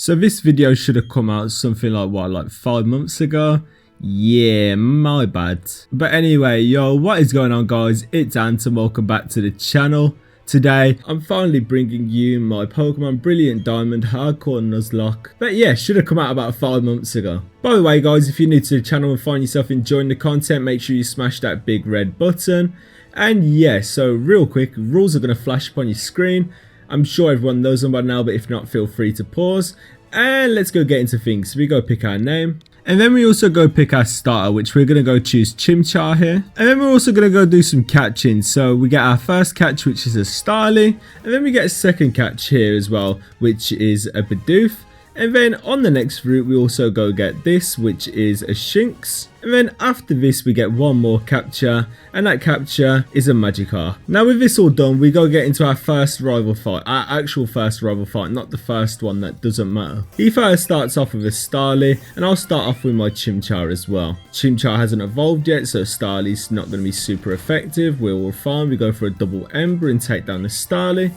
So this video should have come out something like 5 months ago. Yeah, my bad. But anyway, yo, what is going on, guys? It's Ant and welcome back to the channel. Today, I'm finally bringing you my Pokemon Brilliant Diamond Hardcore Nuzlocke. But yeah, should have come out about 5 months ago. By the way, guys, if you're new to the channel and find yourself enjoying the content, make sure you smash that big red button. And yeah, so real quick, rules are going to flash up on your screen. I'm sure everyone knows them by now, but if not, feel free to pause. And let's go get into things. So we go pick our name. And then we also go pick our starter, which we're going to go choose Chimchar here. And then we're also going to go do some catching. So we get our first catch, which is a Starly. And then we get a second catch here as well, which is a Bidoof. And then on the next route, we also go get this, which is a Shinx. And then after this, we get one more capture, and that capture is a Magikarp. Now with this all done, we go get into our first rival fight, our actual first rival fight, not the first one that doesn't matter. He first starts off with a Starly, and I'll start off with my Chimchar as well. Chimchar hasn't evolved yet, so Starly's not going to be super effective. We're all fine. We go for a double Ember and take down the Starly.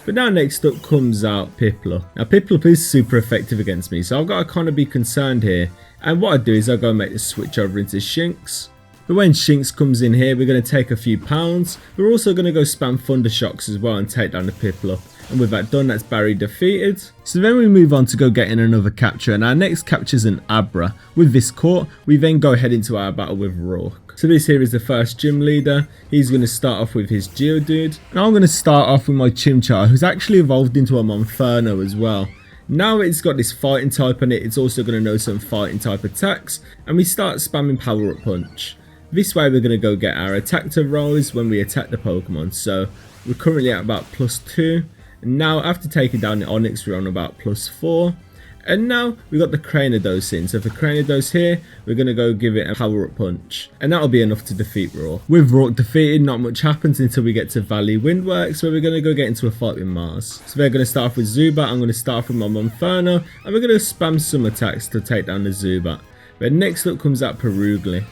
But now next up comes out Piplup. Now Piplup is super effective against me, so I've got to kind of be concerned here. And what I do is I go make the switch over into Shinx. But when Shinx comes in here, we're going to take a few pounds. We're also going to go spam Thunder Shocks as well and take down the Piplup. And with that done, that's Barry defeated. So then we move on to go getting another capture, and our next capture is an Abra. With this caught, we then go head into our battle with Rourke. So this here is the first gym leader. He's going to start off with his Geodude. And I'm going to start off with my Chimchar, who's actually evolved into a Monferno as well. Now it's got this fighting type on it, it's also going to know some fighting type attacks. And we start spamming Power Up Punch. This way we're going to go get our attack to rise when we attack the Pokemon. So we're currently at about +2. And now after taking down the Onix, we're on about +4. And now we got the Gyarados in. So for Gyarados here, we're going to go give it a Power Up Punch. And that'll be enough to defeat Rourke. With Rourke defeated, not much happens until we get to Valley Windworks, where we're going to go get into a fight with Mars. So we're going to start off with Zubat. I'm going to start off with my Monferno. And we're going to spam some attacks to take down the Zubat. But next up comes out Perugulen.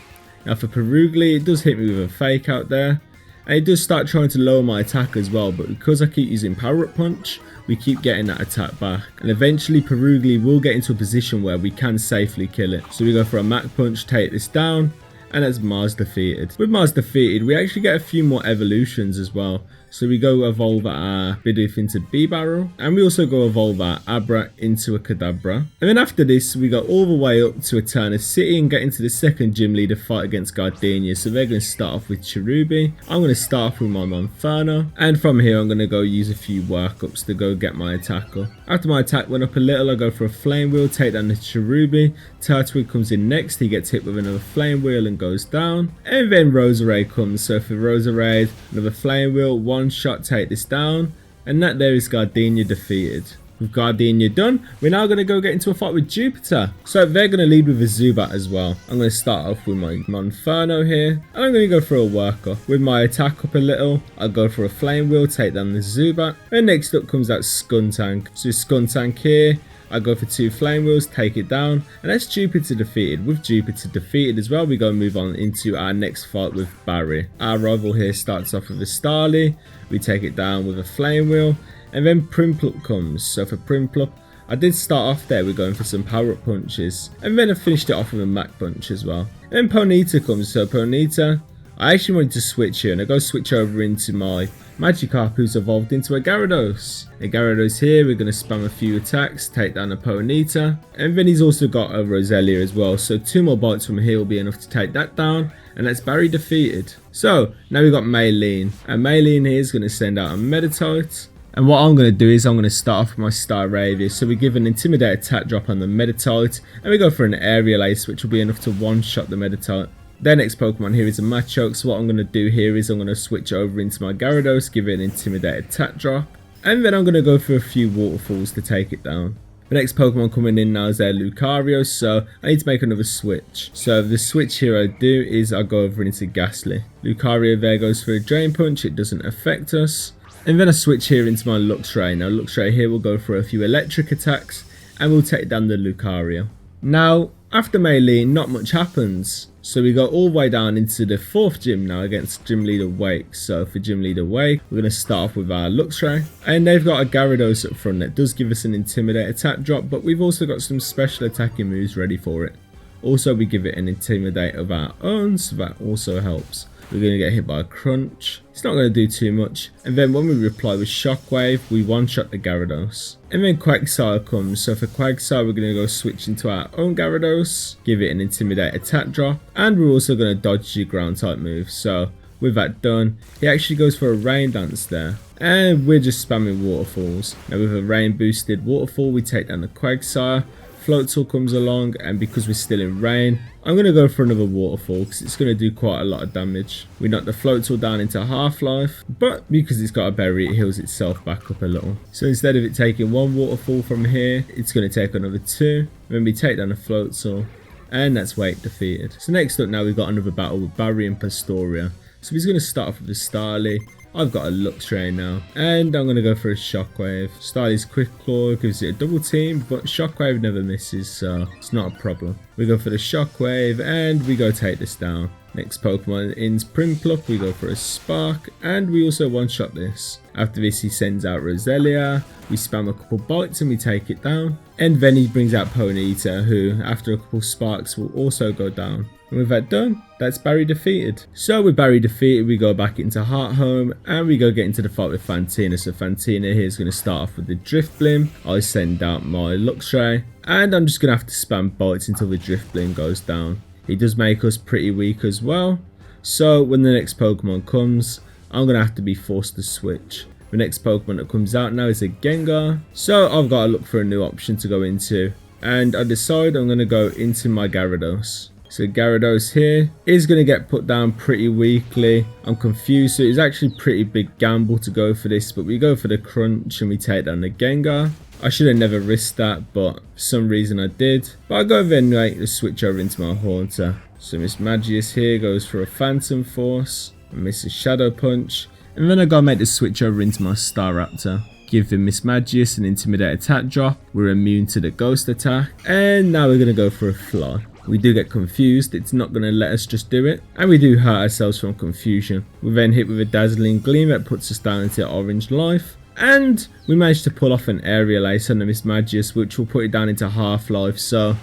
Now for Perugulen, it does hit me with a Fake out there. And it does start trying to lower my attack as well, but because I keep using Power Up Punch, we keep getting that attack back. And eventually Perugulen will get into a position where we can safely kill it. So we go for a Mach Punch, take this down, and that's Mars defeated. With Mars defeated, we actually get a few more evolutions as well. So we go evolve our Bidoof into B-Barrel, and we also go evolve our Abra into a Kadabra. And then after this, we go all the way up to Eterna City and get into the second gym leader fight against Gardenia. So they're going to start off with Cherubi. I'm going to start off with my Monferno, and from here I'm going to go use a few workups to go get my attack up. After my attack went up a little, I go for a Flame Wheel, take down the Cherubi. Turtwig comes in next, he gets hit with another Flame Wheel and goes down. And then Roserade comes, so for Roserade, another Flame Wheel, one shot, take this down, and that there is Gardenia defeated. With Gardenia done, we're now going to go get into a fight with Jupiter. So they're going to lead with a Zubat as well. I'm going to start off with my Monferno here, and I'm going to go for a worker. With my attack up a little, I'll go for a Flame Wheel, take down the Zubat. And next up comes that Skuntank. So Skuntank here, I go for 2 Flame Wheels, take it down, and that's Jupiter defeated. With Jupiter defeated as well, we go move on into our next fight with Barry. Our rival here starts off with a Starly, we take it down with a Flame Wheel, and then Prinplup comes. So for Prinplup, I did start off there, we're going for some Power Up Punches, and then I finished it off with a Mach Punch as well. And then Ponyta comes, so Ponyta, I actually wanted to switch here, and I go switch over into my Magikarp, who's evolved into a Gyarados. A Gyarados here, we're going to spam a few attacks, take down a Ponyta. And then he's also got a Roselia as well, so 2 more bites from here will be enough to take that down. And that's Barry defeated. So, now we've got Maylene. And Maylene here is going to send out a Meditite. And what I'm going to do is I'm going to start off with my Staravia. So we give an Intimidate attack drop on the Meditite. And we go for an Aerial Ace, which will be enough to one-shot the Meditite. Their next Pokemon here is a Macho, so what I'm going to do here is I'm going to switch over into my Gyarados, give it an Intimidate attack drop, and then I'm going to go for a few Waterfalls to take it down. The next Pokemon coming in now is their Lucario, so I need to make another switch. So the switch here I do is I go over into Ghastly. Lucario there goes for a Drain Punch, it doesn't affect us. And then I switch here into my Luxray. Now Luxray here will go for a few electric attacks, and we'll take down the Lucario. Now, After melee, not much happens. So we go all the way down into the 4th gym now against Gym Leader Wake. So for Gym Leader Wake, we're going to start off with our Luxray. And they've got a Gyarados up front that does give us an Intimidate attack drop, but we've also got some special attacking moves ready for it. Also, we give it an Intimidate of our own, so that also helps. We're going to get hit by a Crunch. It's not going to do too much. And then when we reply with Shockwave, we one-shot the Gyarados. And then Quagsire comes. So for Quagsire, we're going to go switch into our own Gyarados, give it an Intimidate attack drop. And we're also going to dodge the ground type move. So with that done, he actually goes for a Rain Dance there. And we're just spamming Waterfalls. Now with a Rain boosted Waterfall, we take down the Quagsire. Floatzel comes along, and because we're still in rain, I'm going to go for another Waterfall because it's going to do quite a lot of damage. We knock the Floatzel down into half-life, but because it's got a berry, it heals itself back up a little. So instead of it taking 1 Waterfall from here, it's going to take another 2. Then we take down the Floatzel, and that's Wake defeated. So next up now, we've got another battle with Barry and Pastoria. So he's going to start off with the Starly. I've got a Luxray now, and I'm going to go for a Shockwave. Starly's Quick Claw gives it a double team, but Shockwave never misses, so it's not a problem. We go for the Shockwave, and we go take this down. Next Pokemon is Primplup, we go for a Spark, and we also one-shot this. After this, he sends out Roselia, we spam a couple bites and we take it down. And then he brings out Ponyta, who, after a couple Sparks, will also go down. And with that done, that's Barry defeated. So with Barry defeated, we go back into Hearthome, and we go get into the fight with Fantina. So Fantina here is going to start off with the Drift Blim. I send out my Luxray, and I'm just going to have to spam bites until the Drift Blim goes down. He does make us pretty weak as well. So when the next Pokemon comes, I'm going to have to be forced to switch. The next Pokemon that comes out now is a Gengar. So I've got to look for a new option to go into. And I decide I'm going to go into my Gyarados. So Gyarados here is going to get put down pretty weakly. I'm confused. So it's actually a pretty big gamble to go for this. But we go for the Crunch and we take down the Gengar. I should have never risked that, but for some reason I did. But I go over and make the switch over into my Haunter. So Miss Magius here goes for a Phantom Force. I miss a Shadow Punch. And then I go make the switch over into my Staraptor. Give the Miss Magius an Intimidate attack drop. We're immune to the Ghost attack. And now we're going to go for a Fly. We do get confused, it's not going to let us just do it. And we do hurt ourselves from confusion. We then hit with a Dazzling Gleam that puts us down into Orange Life. And we managed to pull off an Aerial Ace on the Miss Magius, which will put it down into half-life. So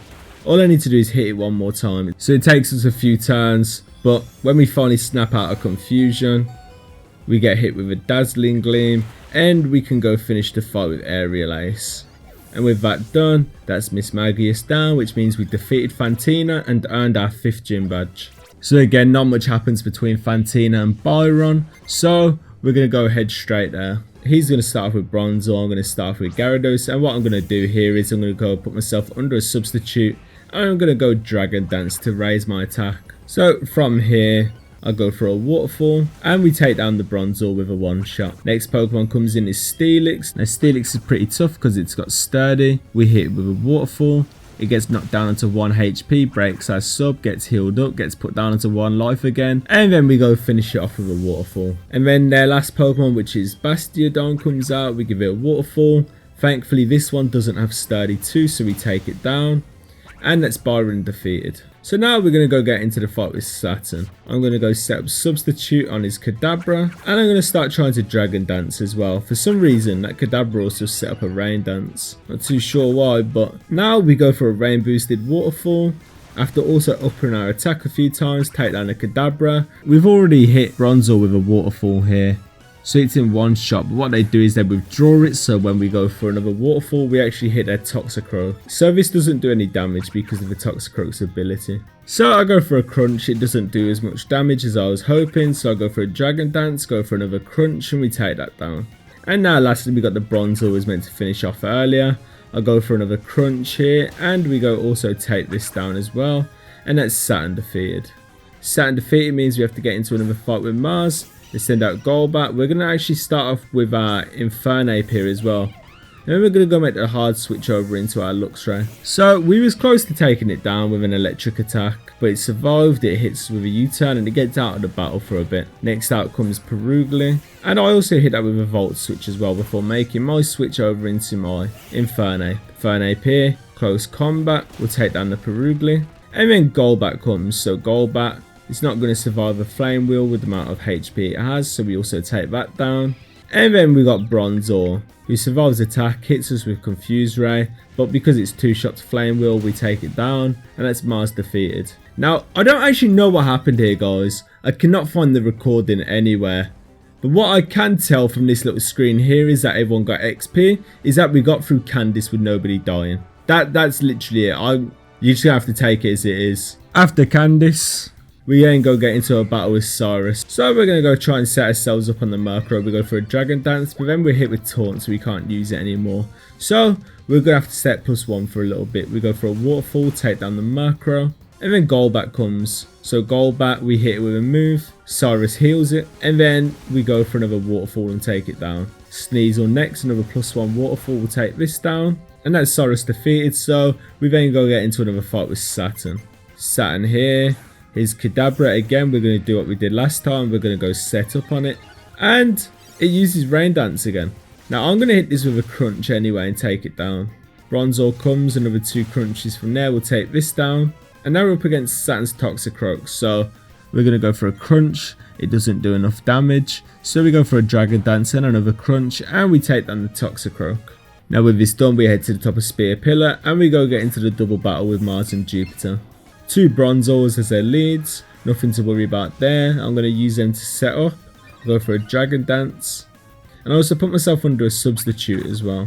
all I need to do is hit it one more time. So it takes us a few turns, but when we finally snap out of confusion, we get hit with a Dazzling Gleam, and we can go finish the fight with Aerial Ace. And with that done, that's Miss Magius down, which means we defeated Fantina and earned our 5th gym badge. So again, not much happens between Fantina and Byron, so we're going to go ahead straight there. He's going to start off with Bronzor, I'm going to start off with Gyarados, and what I'm going to do here is I'm going to go put myself under a substitute, and I'm going to go Dragon Dance to raise my attack. So from here, I'll go for a Waterfall, and we take down the Bronzor with a one-shot. Next Pokemon comes in is Steelix. Now Steelix is pretty tough because it's got Sturdy. We hit it with a Waterfall. It gets knocked down into 1 HP, breaks our sub, gets healed up, gets put down into 1 life again, and then we go finish it off with a Waterfall. And then their last Pokemon, which is Gastrodon, comes out. We give it a Waterfall. Thankfully this one doesn't have Sturdy 2, so we take it down. And that's Byron defeated. So now we're going to go get into the fight with Saturn. I'm going to go set up Substitute on his Kadabra, and I'm going to start trying to Dragon Dance as well. For some reason, that Kadabra also set up a Rain Dance. Not too sure why, but now we go for a Rain Boosted Waterfall. After also upping our attack a few times, take down the Kadabra. We've already hit Bronzor with a Waterfall here. So it's in one shot, but what they do is they withdraw it, so when we go for another Waterfall, we actually hit their Toxicroak. So this doesn't do any damage because of the Toxicroak's ability. So I go for a Crunch. It doesn't do as much damage as I was hoping, so I go for a Dragon Dance, go for another Crunch, and we take that down. And now lastly, we got the Bronzor was meant to finish off earlier. I go for another Crunch here, and we go also take this down as well, and that's Saturn defeated. Saturn defeated means we have to get into another fight with Mars. They send out Golbat. We're going to actually start off with our Infernape here as well. And then we're going to go make the hard switch over into our Luxray. So we was close to taking it down with an electric attack, but it survived. It hits with a U-turn and it gets out of the battle for a bit. Next out comes Perugulen. And I also hit that with a Volt switch as well before making my switch over into my Infernape. Infernape here close combat, we'll take down the Perugulen. And then Golbat comes, so Golbat, it's not going to survive a flame wheel with the amount of HP it has, so we also take that down. And then we got Bronzor, who survives attack, hits us with Confuse Ray, but because it's 2-shot to flame wheel, we take it down, and that's Mars defeated. Now, I don't actually know what happened here, guys. I cannot find the recording anywhere. But what I can tell from this little screen here is that everyone got XP, is that we got through Candice with nobody dying. That's literally it. You just have to take it as it is. After Candice, we ain't go get into a battle with Cyrus. So we're going to go try and set ourselves up on the Murkrow. We go for a Dragon Dance, but then we're hit with Taunt, so we can't use it anymore. So we're going to have to set +1 for a little bit. We go for a Waterfall, take down the Murkrow. And then Golbat comes. So Golbat, we hit it with a move. Cyrus heals it. And then we go for another Waterfall and take it down. Sneasel next, another +1 Waterfall will take this down. And that's Cyrus defeated. So we then go get into another fight with Saturn. Saturn here. His Kadabra again. We're going to do what we did last time. We're going to go set up on it. And it uses Rain Dance again. Now I'm going to hit this with a Crunch anyway and take it down. Bronzor comes. Another 2 crunches from there. We'll take this down. And now we're up against Saturn's Toxicroak, so we're going to go for a Crunch. It doesn't do enough damage, so we go for a Dragon Dance and another Crunch, and we take down the Toxicroak. Now with this done, we head to the top of Spear Pillar, and we go get into the double battle with Mars and Jupiter. 2 Bronzors as their leads, nothing to worry about there. I'm going to use them to set up, go for a Dragon Dance, and I also put myself under a Substitute as well.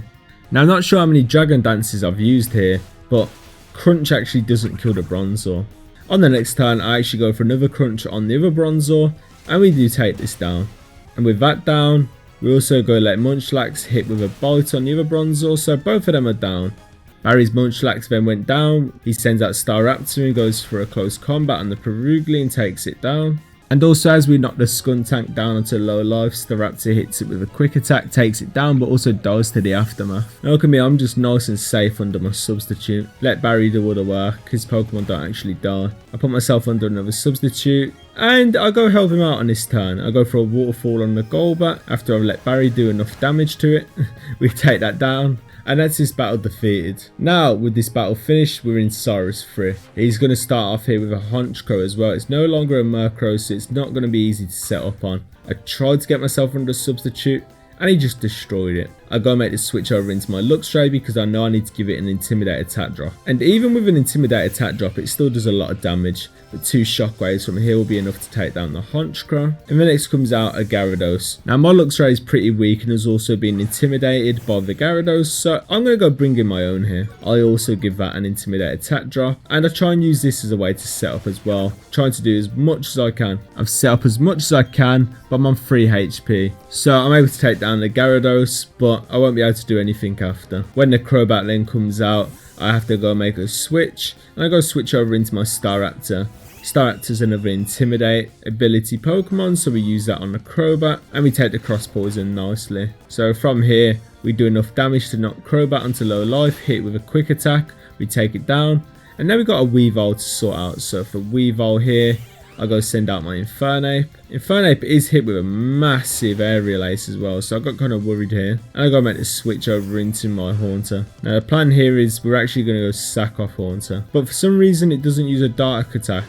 Now I'm not sure how many Dragon Dances I've used here, but Crunch actually doesn't kill the Bronzor. On the next turn, I actually go for another Crunch on the other Bronzor, and we do take this down. And with that down, we also go let Munchlax hit with a Bite on the other Bronzor, so both of them are down. Barry's Munchlax then went down. He sends out Staraptor and goes for a close combat on the Perugulen and takes it down. And also as we knock the Skuntank down onto low life, Staraptor hits it with a quick attack, takes it down, but also dies to the aftermath. Now look at me, I'm just nice and safe under my Substitute. Let Barry do all the work, his Pokemon don't actually die. I put myself under another Substitute, and I go help him out on this turn. I go for a Waterfall on the Golbat after I've let Barry do enough damage to it. We take that down. And that's this battle defeated. Now, with this battle finished, we're in Cyrus 3. He's going to start off here with a Honchkrow as well. It's no longer a Murkrow, so it's not going to be easy to set up on. I tried to get myself under a Substitute, and he just destroyed it. I gotta make the switch over into my Luxray because I know I need to give it an Intimidate attack drop. And even with an Intimidate attack drop, it still does a lot of damage. But 2 shockwaves from here will be enough to take down the Honchkrow. And then next comes out a Gyarados. Now my Luxray is pretty weak and has also been intimidated by the Gyarados, so I'm going to go bring in my own here. I also give that an Intimidate attack drop, and I try and use this as a way to set up as well. Trying to do as much as I can. I've set up as much as I can, but I'm on 3 HP. So I'm able to take down the Gyarados, but I won't be able to do anything after. When the Crobat then comes out, I have to go make a switch, and I go switch over into my Staraptor. Staraptor's another Intimidate ability Pokemon, so we use that on the Crobat, and we take the Cross Poison nicely. So from here, we do enough damage to knock Crobat onto low life, hit with a quick attack, we take it down, and then we got a Weavile to sort out. So for Weavile here, I go send out my Infernape. Infernape is hit with a massive aerial ace as well, so I got kind of worried here. And I go make the switch over into my Haunter. Now the plan here is we're actually going to go sack off Haunter, but for some reason it doesn't use a Dark attack.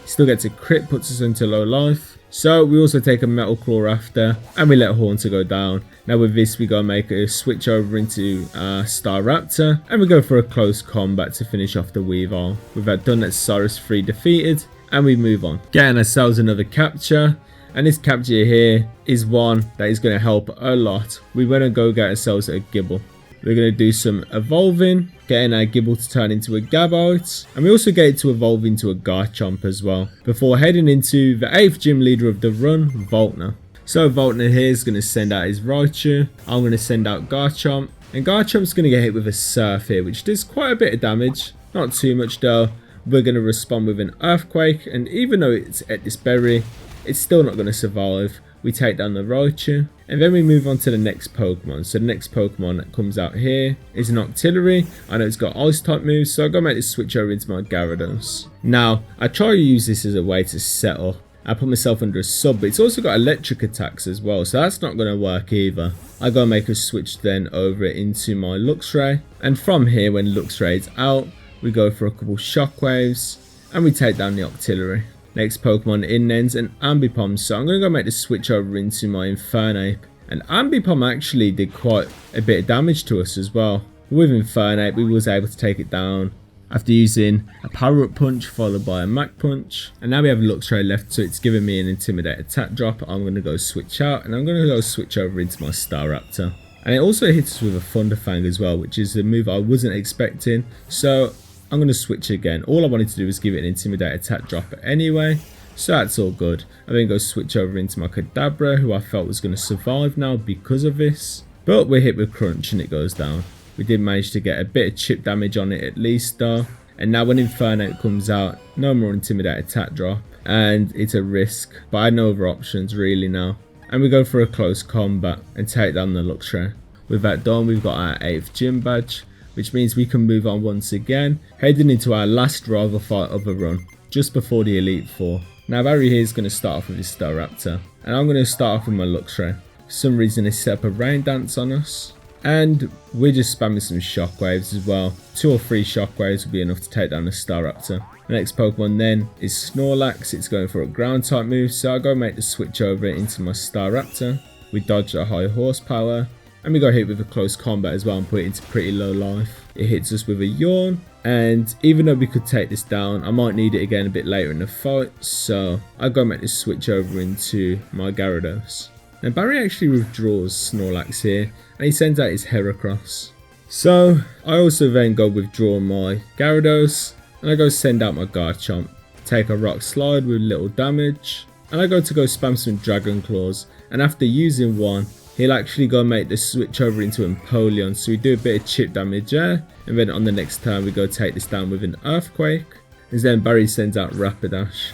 Still gets a crit, puts us into low life. So we also take a Metal Claw after, and we let Haunter go down. Now with this, we go make a switch over into Staraptor, and we go for a close combat to finish off the Weavile. With that done, that's Cyrus 3 defeated, and we move on. Getting ourselves another capture, and this capture here is one that is going to help a lot. We're going to go get ourselves a Gibble. We're going to do some evolving, getting our Gibble to turn into a Gabite, and we also get it to evolve into a Garchomp as well, before heading into the 8th gym leader of the run, Voltner. So Voltner here is going to send out his Raichu, I'm going to send out Garchomp, and Garchomp's going to get hit with a Surf here, which does quite a bit of damage, not too much though. We're going to respond with an Earthquake, and even though it's at this berry, it's still not going to survive. We take down the Raichu, and then we move on to the next Pokemon. So the next Pokemon that comes out here is an Octillery. I know it's got Ice type moves, so I'm going to make this switch over into my Gyarados. Now, I try to use this as a way to set up. I put myself under a sub, but it's also got electric attacks as well, so that's not going to work either. I gotta make a switch then over into my Luxray, and from here when Luxray's out, we go for a couple shockwaves, and we take down the Octillery. Next Pokemon in then's an Ambipom, so I'm going to go make the switch over into my Infernape. And Ambipom actually did quite a bit of damage to us as well. With Infernape, we was able to take it down after using a Power Up Punch followed by a Mach Punch. And now we have a Luxray left, so it's giving me an Intimidate attack drop. I'm going to go switch out, and I'm going to go switch over into my Staraptor. And it also hits us with a Thunderfang as well, which is a move I wasn't expecting. So I'm going to switch again. All I wanted to do was give it an Intimidate attack drop anyway, so that's all good. I then go switch over into my Kadabra, who I felt was going to survive now because of this. But we're hit with Crunch and it goes down. We did manage to get a bit of chip damage on it at least though. And now when Infernape comes out, no more Intimidate attack drop. And it's a risk, but I had no other options really now. And we go for a close combat and take down the Luxray. With that done, we've got our 8th gym badge, which means we can move on once again, heading into our last rival fight of the run, just before the Elite Four. Now Barry here is going to start off with his Staraptor, and I'm going to start off with my Luxray. For some reason they set up a Rain Dance on us, and we're just spamming some Shockwaves as well. 2 or 3 Shockwaves will be enough to take down the Staraptor. The next Pokemon then is Snorlax. It's going for a ground type move, so I go make the switch over into my Staraptor. We dodge a high horsepower, and we go hit with a close combat as well and put it into pretty low life. It hits us with a Yawn, and even though we could take this down, I might need it again a bit later in the fight, so I go make this switch over into my Gyarados. Now Barry actually withdraws Snorlax here, and he sends out his Heracross. So I also then go withdraw my Gyarados, and I go send out my Garchomp, take a Rock Slide with little damage, and I go spam some Dragon Claws, and after using one, he'll actually go make the switch over into Empoleon, so we do a bit of chip damage there, and then on the next turn we go take this down with an Earthquake, and then Barry sends out Rapidash.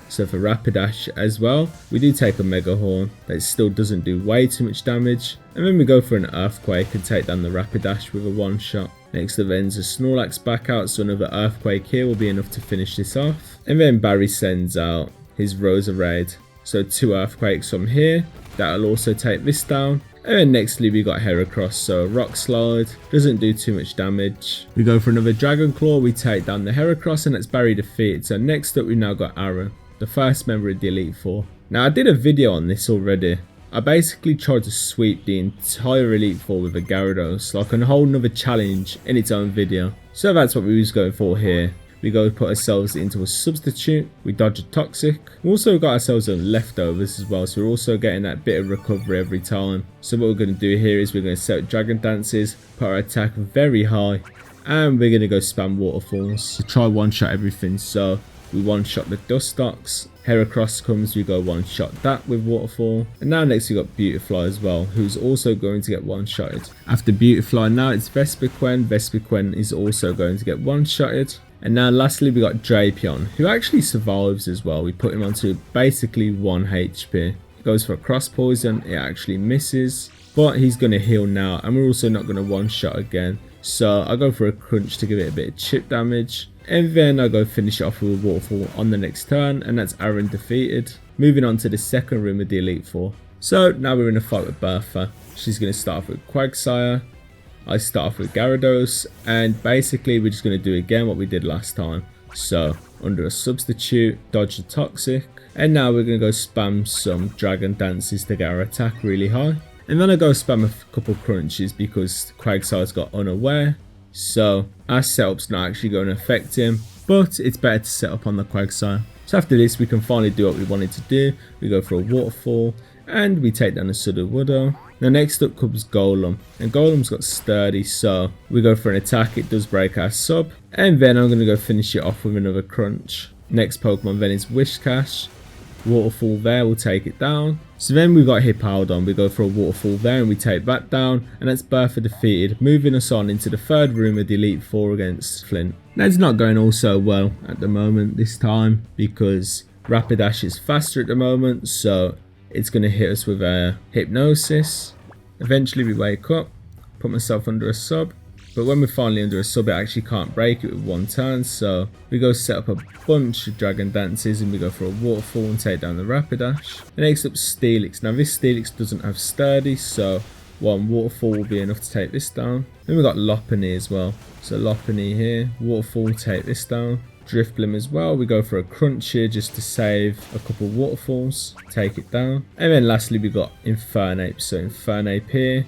So for Rapidash as well, we do take a Mega Horn, but it still doesn't do way too much damage, and then we go for an Earthquake and take down the Rapidash with a one shot. Next up ends a Snorlax back out, so another Earthquake here will be enough to finish this off, and then Barry sends out his Roserade. So 2 Earthquakes from here, that'll also take this down. And then nextly we got Heracross, so Rock Slide, doesn't do too much damage. We go for another Dragon Claw, we take down the Heracross, and that's Barry defeated. So next up we now got Aaron, the first member of the Elite Four. Now I did a video on this already. I basically tried to sweep the entire Elite Four with a Gyarados, like a whole nother challenge in its own video. So that's what we was going for here. We go put ourselves into a substitute, we dodge a Toxic. We also got ourselves some leftovers as well, so we're also getting that bit of recovery every time. So what we're going to do here is we're going to set up Dragon Dances, put our attack very high, and we're going to go spam Waterfalls to try one-shot everything. So we one-shot the Dustox, Heracross comes, we go one-shot that with Waterfall, and now next we got Beautifly as well, who's also going to get one-shotted. After Beautifly now it's Vespiquen. Vespiquen is also going to get one-shotted. And now lastly we got Drapeon, who actually survives as well. We put him onto basically 1 HP. He goes for a Cross Poison, it actually misses, but he's going to heal now, and we're also not going to one-shot again. So I go for a Crunch to give it a bit of chip damage, and then I go finish it off with a Waterfall on the next turn, and that's Aaron defeated. Moving on to the second room of the Elite Four. So now we're in a fight with Bertha. She's going to start off with Quagsire. I start off with Gyarados, and basically we're just going to do again what we did last time. So under a substitute, dodge the Toxic, and now we're going to go spam some Dragon Dances to get our attack really high. And then I go spam a couple Crunches because Quagsire's got Unaware, so our setup's not actually going to affect him, but it's better to set up on the Quagsire. So after this we can finally do what we wanted to do. We go for a Waterfall, and we take down a Sudowoodo. Now next up comes Golem, and Golem's got Sturdy, so we go for an attack, it does break our sub, and then I'm going to go finish it off with another Crunch. Next Pokemon then is Wishcash. Waterfall there will take it down. So then we've got Hippowdon, we go for a Waterfall there and we take that down, and that's Bertha defeated, moving us on into the third room of the Elite Four against Flint. Now it's not going all so well at the moment this time, because Rapidash is faster at the moment, so it's going to hit us with a Hypnosis. Eventually we wake up, put myself under a sub, But when we're finally under a sub, it actually can't break it with one turn. So we go set up a bunch of Dragon Dances and we go for a Waterfall and take down the Rapidash. The next up Steelix. Now this Steelix doesn't have Sturdy, so one Waterfall will be enough to take this down. Then we've got Lopunny as well. So Lopunny here, Waterfall, take this down. Drifblim as well, we go for a Crunch here just to save a couple Waterfalls, take it down. And then lastly we got Infernape. So Infernape here,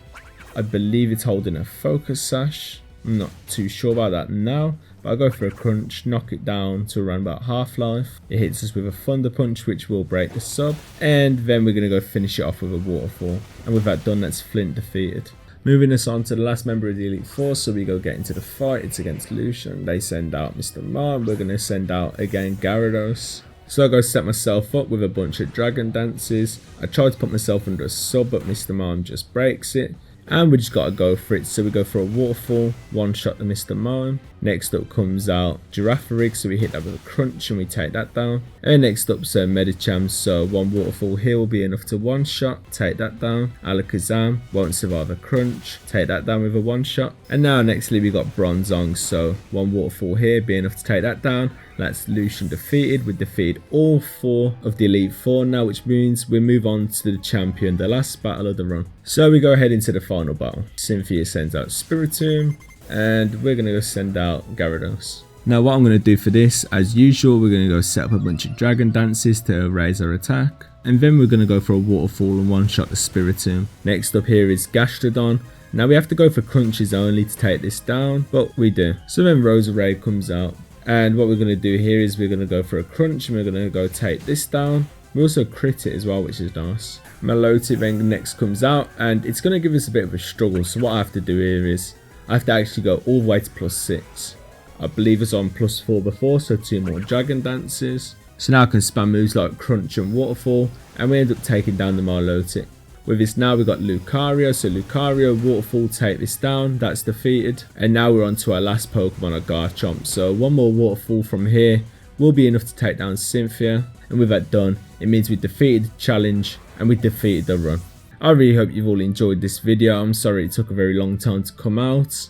I believe it's holding a Focus Sash. I'm not too sure about that now, but I'll go for a Crunch, knock it down to around about half-life. It hits us with a Thunder Punch, which will break the sub. And then we're going to go finish it off with a Waterfall. And with that done, that's Flint defeated. Moving us on to the last member of the Elite Four, so we go get into the fight. It's against Lucian. They send out Mr. Mime. We're going to send out again Gyarados. So I go set myself up with a bunch of Dragon Dances. I tried to put myself under a sub, but Mr. Mime just breaks it. And we just got to go for it. So we go for a Waterfall, one shot to Mr. Mime. Next up comes out Girafarig, so we hit that with a Crunch and we take that down. And next up Medicham, so one Waterfall here will be enough to one shot, take that down. Alakazam won't survive a Crunch, take that down with a one shot. And now nextly we got Bronzong, so one Waterfall here be enough to take that down. That's Lucian defeated. We defeated all 4 of the Elite Four now, which means we move on to the champion, the last battle of the run. So we go ahead into the final battle. Cynthia sends out Spiritomb, and we're going to go send out Gyarados. Now what I'm going to do for this, as usual, we're going to go set up a bunch of Dragon Dances to raise our attack. And then we're going to go for a Waterfall and one shot the Spiritomb. Next up here is Gastrodon. Now we have to go for Crunches only to take this down, but we do. So then Roserade comes out. And what we're going to do here is we're going to go for a Crunch and we're going to go take this down. We also crit it as well, which is nice. Milotic then next comes out and it's going to give us a bit of a struggle. So what I have to do here is I have to actually go all the way to +6. I believe it's on +4 before, so 2 more Dragon Dances. So now I can spam moves like Crunch and Waterfall and we end up taking down the Milotic. With this now we got Lucario, so Lucario, Waterfall, take this down, that's defeated. And now we're on to our last Pokemon, a Garchomp. So one more Waterfall from here will be enough to take down Cynthia. And with that done, it means we defeated the challenge and we defeated the run. I really hope you've all enjoyed this video. I'm sorry it took a very long time to come out.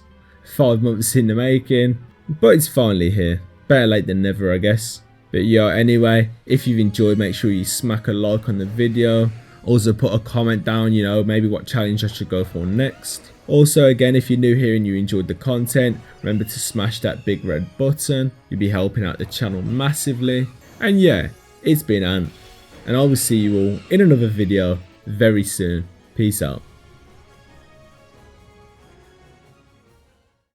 5 months in the making, but it's finally here. Better late than never, I guess. But yeah, anyway, if you've enjoyed, make sure you smack a like on the video. Also put a comment down, you know, maybe what challenge I should go for next. Also again, if you're new here and you enjoyed the content, remember to smash that big red button. You'll be helping out the channel massively. And yeah, it's been Ant, and I will see you all in another video very soon. Peace out.